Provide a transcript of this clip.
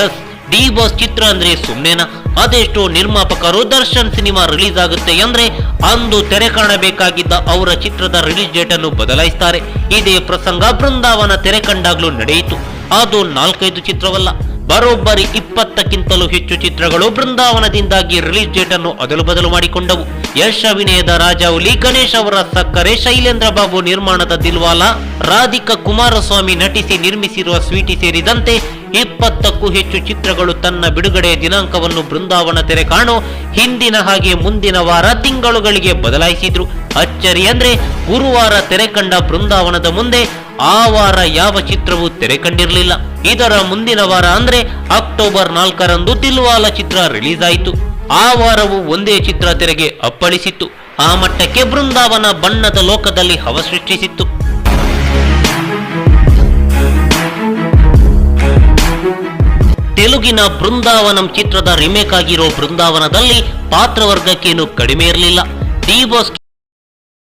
S, D boss ಚಿತ್ರ ಅಂದ್ರೆ ಸುಮ್ನೆನಾ? ಅದೆಷ್ಟೋ ನಿರ್ಮಾಪಕರು ದರ್ಶನ್ ಸಿನಿಮಾ ರಿಲೀಸ್ ಆಗುತ್ತೆ ಅಂದ್ರೆ ಅಂದು ತೆರೆ ಕಾಣಬೇಕಾಗಿದ್ದ ಅವರ ಚಿತ್ರದ ರಿಲೀಸ್ ಡೇಟ್ ಅನ್ನು ಬದಲಾಯಿಸ್ತಾರೆ. ಇದೇ ಪ್ರಸಂಗ ಬೃಂದಾವನ ತೆರೆ ಕಂಡಾಗ್ಲೂ ನಡೆಯಿತು. ಅದು 4-5 ಚಿತ್ರವಲ್ಲ, ಬರೋಬ್ಬರಿ 20ಕ್ಕಿಂತಲೂ ಹೆಚ್ಚು ಚಿತ್ರಗಳು ಬೃಂದಾವನದಿಂದಾಗಿ ರಿಲೀಸ್ ಡೇಟ್ ಅನ್ನು ಅದಲು ಬದಲು ಮಾಡಿಕೊಂಡವು. ಯಶ್ ಅಭಿನಯದ ರಾಜಾಹುಲಿ, ಗಣೇಶ್ ಅವರ ಸಕ್ಕರೆ, ಶೈಲೇಂದ್ರ ಬಾಬು ನಿರ್ಮಾಣದ ದಿಲ್ವಾಲಾ, ರಾಧಿಕಾ ಕುಮಾರಸ್ವಾಮಿ ನಟಿಸಿ ನಿರ್ಮಿಸಿರುವ ಸ್ವೀಟಿ ಸೇರಿದಂತೆ 20ಕ್ಕೂ ಹೆಚ್ಚು ಚಿತ್ರಗಳು ತನ್ನ ಬಿಡುಗಡೆಯ ದಿನಾಂಕವನ್ನು ಬೃಂದಾವನ ತೆರೆ ಕಾಣೋ ಹಿಂದಿನ ಹಾಗೆ ಮುಂದಿನ ವಾರ ತಿಂಗಳುಗಳಿಗೆ ಬದಲಾಯಿಸಿದ್ರು. ಅಚ್ಚರಿ ಅಂದ್ರೆ ಗುರುವಾರ ತೆರೆ ಕಂಡ ಬೃಂದಾವನದ ಮುಂದೆ ಆ ವಾರ ಯಾವ ಚಿತ್ರವೂ ತೆರೆ ಕಂಡಿರಲಿಲ್ಲ. ಇದರ ಮುಂದಿನ ವಾರ ಅಂದ್ರೆ ಅಕ್ಟೋಬರ್ 4ರಂದು ದಿಲ್ವಾಲಾ ಚಿತ್ರ ರಿಲೀಸ್ ಆಯಿತು. ಆ ವಾರವೂ ಒಂದೇ ಚಿತ್ರ ತೆರೆಗೆ ಅಪ್ಪಳಿಸಿತ್ತು. ಆ ಮಟ್ಟಕ್ಕೆ ಬೃಂದಾವನ ಬಣ್ಣದ ಲೋಕದಲ್ಲಿ ಹವ ಸೃಷ್ಟಿಸಿತ್ತು. ತೆಲುಗಿನ ಬೃಂದಾವನಂ ಚಿತ್ರದ ರಿಮೇಕ್ ಆಗಿರೋ ಬೃಂದಾವನದಲ್ಲಿ ಪಾತ್ರವರ್ಗಕ್ಕೇನು ಕಡಿಮೆ ಇರಲಿಲ್ಲ. D boss